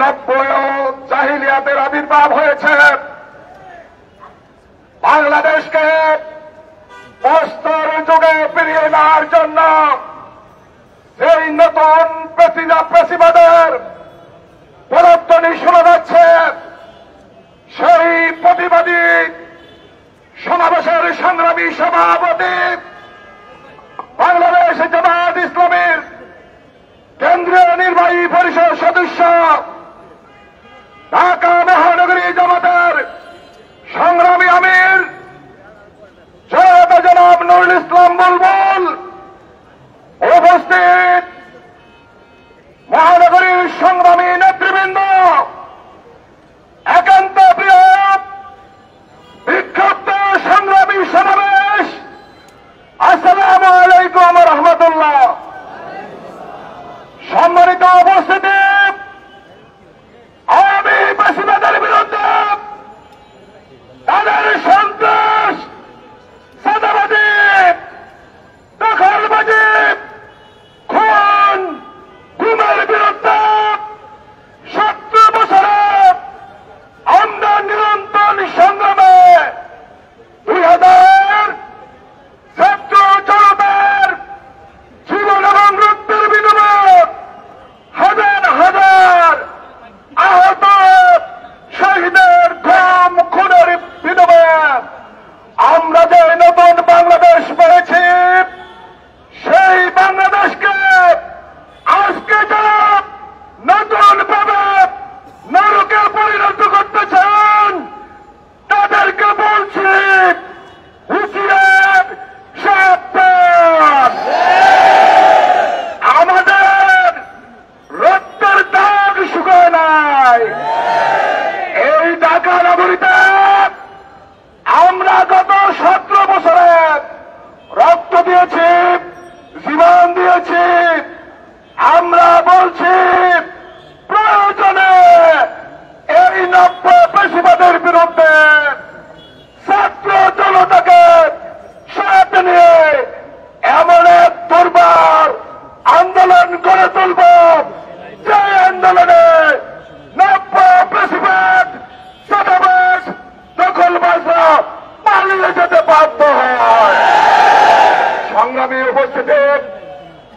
নব্য জাহিলিয়াতের আবির্ভাব হয়েছে। বাংলাদেশকে বস্ত্র যুগে ফিরিয়ে নেওয়ার জন্য এই নতুন পেশিবাদের প্রবর্তনী শোনা যাচ্ছে। সেই প্রতিবাদী সমাবেশের সংগ্রামী সভাপতি বাংলাদেশ জামায়াত ইসলামীর কেন্দ্রীয় নির্বাহী পরিষদ সদস্য ঢাকা মহানগরী জামাতের সংগ্রামী আমির জনাব নুরুল ইসলাম বুলবুল উপস্থিত, মহানগরীর সংগ্রামী নেতৃবৃন্দ, একান্ত প্রিয় বিক্ষুব্ধ সংগ্রামী সমাবেশ, আসসালামু আলাইকুম রহমতুল্লাহ। সম্মানিত উপস্থিতি, আওয়ামী পেশিবাদের বিরুদ্ধে তাদের সন্ত্রাস, চাঁদাবাজি, দখলবাজি, খুন, গুমের বিরুদ্ধে 70 বছরে আমরা নিরন্তর সংগ্রামে 2000 ছাত্র জনতার জীবন এবং রক্তের বিনিময়ে হাজার হাজার আহত শহীদের ঘাম খুনের বিনিময়ে আমরা যে নতুন বাংলাদেশ পেয়েছি, সেই বাংলাদেশকে আজকে যারা নতুন ভাবে নরকে পরিণত করতে চান, তাদেরকে বলছি হুঁশিয়ার, সাবধান। আমাদের রক্তের দাগ শুকায় নাই। এই ঢাকা নগরীতে আমরা গত 17 বছরে রক্ত দিয়েছি, জীবন দিয়েছি। আমরা বলছি প্রয়োজনে এই নব্য পেশিবাদের বিরুদ্ধে ছাত্র জনতাকে সাথে নিয়ে এমন এক দুর্বার আন্দোলন করে তুলব, যে আন্দোলনে নব্য পেশিবাদ, চাঁদাবাজ, দখলবাজরা পালিয়ে যেতে বাধ্য হয়। সংগ্রামী উপস্থিতি,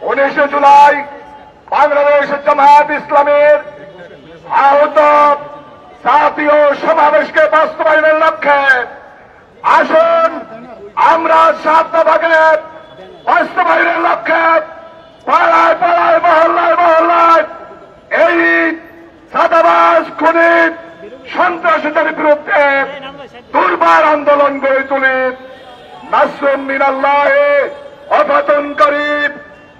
19 জুলাই বাংলাদেশ জামায়াত ইসলামীর আহত জাতীয় সমাবেশকে বাস্তবায়নের লক্ষ্যে আসুন আমরা শান্তভাবে বাস্তবায়নের লক্ষ্যে পাড়ায় পাড়ায়, মহল্লায় মহল্লায় এই চাঁদাবাজ, খুনি, সন্ত্রাসীদের বিরুদ্ধে দুর্বার আন্দোলন গড়ে তুলি। নাসরুম মিনাল্লাহ ওয়া ফাতহুন করিব,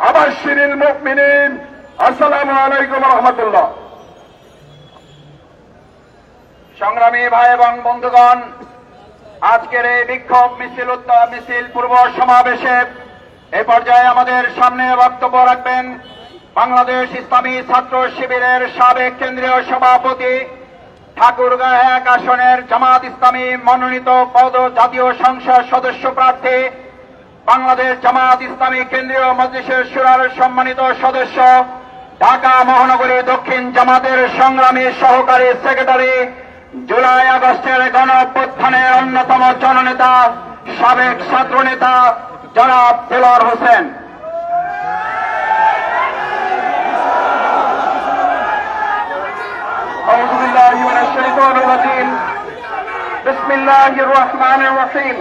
আবাশশিরিল মুমিনিন। আসসালামু আলাইকুম রহমতুল্লাহ। সংগ্রামী ভাই এবং বন্ধুগণ, আজকের এই বিক্ষোভ মিছিল পূর্ব সমাবেশে এই পর্যায়ে আমাদের সামনে বক্তব্য রাখবেন বাংলাদেশ ইসলামী ছাত্র শিবিরের সাবেক কেন্দ্রীয় সভাপতি, ঠাকুরগাঁ 1 আসনের জামাত ইসলামী মনোনীত জাতীয় সংসদ সদস্য প্রার্থী, বাংলাদেশ জামাত ইসলামী কেন্দ্রীয় মজলিসের শুরার সম্মানিত সদস্য, ঢাকা মহানগরী দক্ষিণ জামাতের সংগ্রামী সহকারী সেক্রেটারি, জুলাই আগস্টের গণ অভ্যুত্থানের অন্যতম জননেতা, সাবেক ছাত্র নেতা জনাব দেলোয়ার হোসেন। আউযু বিল্লাহি মিনাশ শাইতানির রাজিম। বিসমিল্লাহির রহমানির রহিম।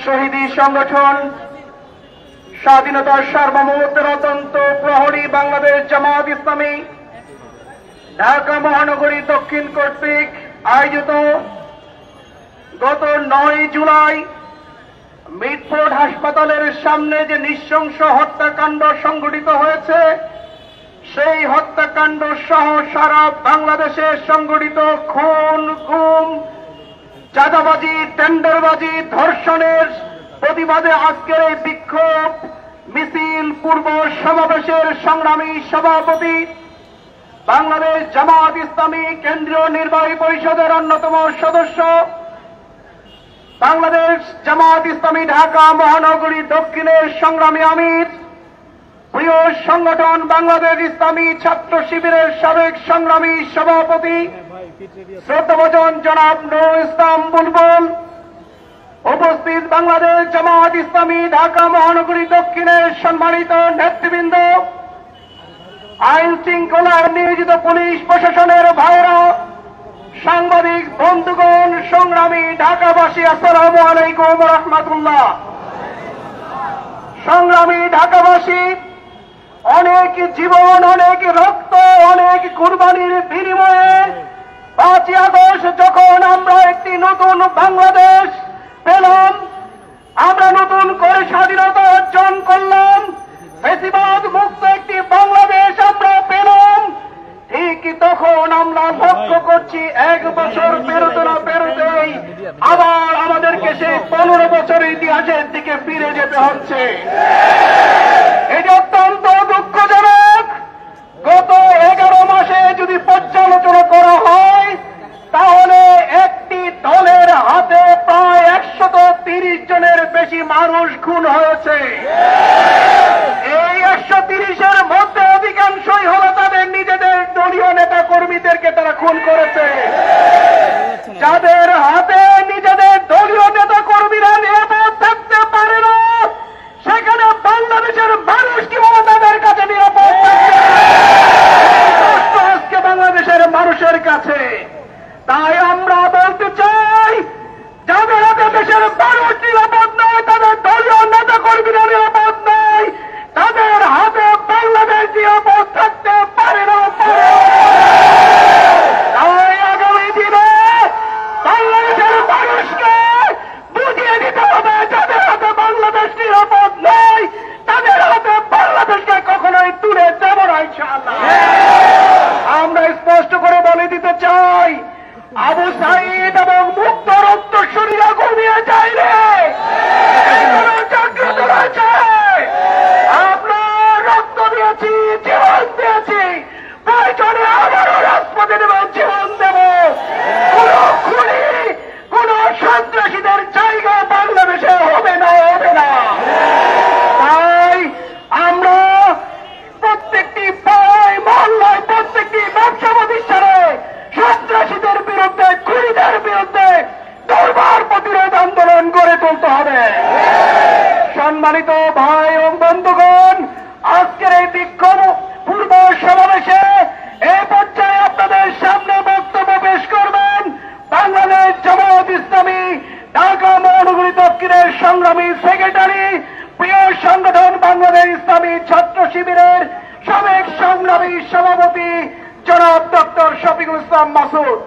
শহীদি সংগঠন স্বাধীনতার সার্বভৌমত্বের অত্যন্ত প্রহরী বাংলাদেশ জামাত ইসলামী ঢাকা মহানগরী দক্ষিণ কর্তৃক আয়োজিত গত 9 জুলাই মিটফোর্ড হাসপাতালের সামনে যে নৃশংস হত্যাকাণ্ড সংঘটিত হয়েছে, সেই হত্যাকাণ্ড সহ সারা বাংলাদেশে সংঘটিত খুন, গুম, চাঁদাবাজি, টেন্ডারবাজি, ধর্ষণের প্রতিবাদে আজকের এই বিক্ষোভ মিছিল পূর্ব সমাবেশের সংগ্রামী সভাপতি, বাংলাদেশ জামাত ইসলামী কেন্দ্রীয় নির্বাহী পরিষদের অন্যতম সদস্য, বাংলাদেশ জামাত ইসলামী ঢাকা মহানগরী দক্ষিণের সংগ্রামী আমির প্রিয় সংগঠন বাংলাদেশ ইসলামী ছাত্র শিবিরের সাবেক সংগ্রামী সভাপতি শ্রদ্ধাভাজন জনাব নুরুল ইসলাম বুলবুল, উপস্থিত বাংলাদেশ জামায়াত ইসলামী ঢাকা মহানগরী দক্ষিণের সম্মানিত নেতৃবৃন্দ, আইন শৃঙ্খলার নিয়োজিত পুলিশ প্রশাসনের ভাইরা, সাংবাদিক বন্ধুগণ, সংগ্রামী ঢাকাবাসী, আসসালামু আলাইকুম ওয়া রাহমাতুল্লাহ। সংগ্রামী ঢাকাবাসী, অনেক জীবন, অনেক রক্ত, অনেক কুরবানির বিনিময়ে 5ই আগস্ট যখন আমরা একটি নতুন বাংলাদেশ পেলাম, আমরা নতুন করে স্বাধীনতা অর্জন করলাম, ফ্যাসিবাদ মুক্ত একটি বাংলাদেশ আমরা পেলাম, ঠিক তখন আমরা লক্ষ্য করছি 1 বছর পেরোতে না পেরোতেই আবার আমাদেরকে সেই 15 বছরের ইতিহাসের দিকে ফিরে যেতে হচ্ছে। এটি অত্যন্ত দুঃখজনক। গত 11 মাসে যদি পর্যালোচনা করা হয় তাহলে একটি দলের হাতে প্রায় 130 জনের বেশি মানুষ খুন হয়েছে। এই 130-এর মধ্যে অধিকাংশই হলো তাদের নিজেদের দলীয় নেতা কর্মীদেরকে তারা খুন করেছে। যাদের হাতে নিজেদের দলীয় নেতা কর্মীরা নিরাপদ থাকতে পারে না, সেখানে বাংলাদেশের মানুষ কিভাবে তাদের কাছে নিরাপদ থাকবে? আজকে বাংলাদেশের মানুষের কাছে। তাই আমরা বলতে চাই, যাদের হাতে দেশের মানুষ নিরাপদ নয়, তাদের দলীয় নেতা কর্মীরা নিরাপদ নয়, তাদের হাতে বাংলাদেশ নিরাপদ থাকতে পারে না। তাই আগামী দিনে বাংলাদেশের মানুষকে বুঝিয়ে দিতে হবে, যাদের হাতে বাংলাদেশ নিরাপদ নয়, তাদের হাতে বাংলাদেশকে কখনোই তুলে দেব না ইনশাআল্লাহ। আমরা স্পষ্ট করে বলে দিতে চাই, আবু সাঈদ এবং মুক্ত রক্তশরীরা ঘুমিয়ে যায় রে, জাগ্রত রয়েছে। আমরা রক্ত দিয়েছি, জীবন দিয়েছি, প্রয়োজনে আবারও রাজপথে দেব, জীবন দেব। কোন খুনি, কোন সন্ত্রাসীদের জায়গা বাংলাদেশে হবে না, হবে না। তাই আমরা প্রত্যেকটি পাড়ায়, মহল্লায়, প্রত্যেকটি ব্যবসা প্রতিষ্ঠানে সন্ত্রাসীদের বিরুদ্ধে, খুনিদের বিরুদ্ধে দুর্বার প্রতিরোধ আন্দোলন গড়ে তুলতে হবে। সম্মানিত ভাই এবং বন্ধুগণ, আজকের এই বিক্ষোভ পূর্ব সমাবেশে এই পর্যায়ে আপনাদের সামনে বক্তব্য পেশ করবেন বাংলাদেশ জামায়াত ইসলামী ঢাকা মহানগরী দক্ষিণের সংগ্রামী সেক্রেটারি, প্রিয় সংগঠন বাংলাদেশ ইসলামী ছাত্র শিবিরের সাবেক সংগ্রামী সভাপতি জনাব ডক্টর শফিকুল ইসলাম মাসুদ।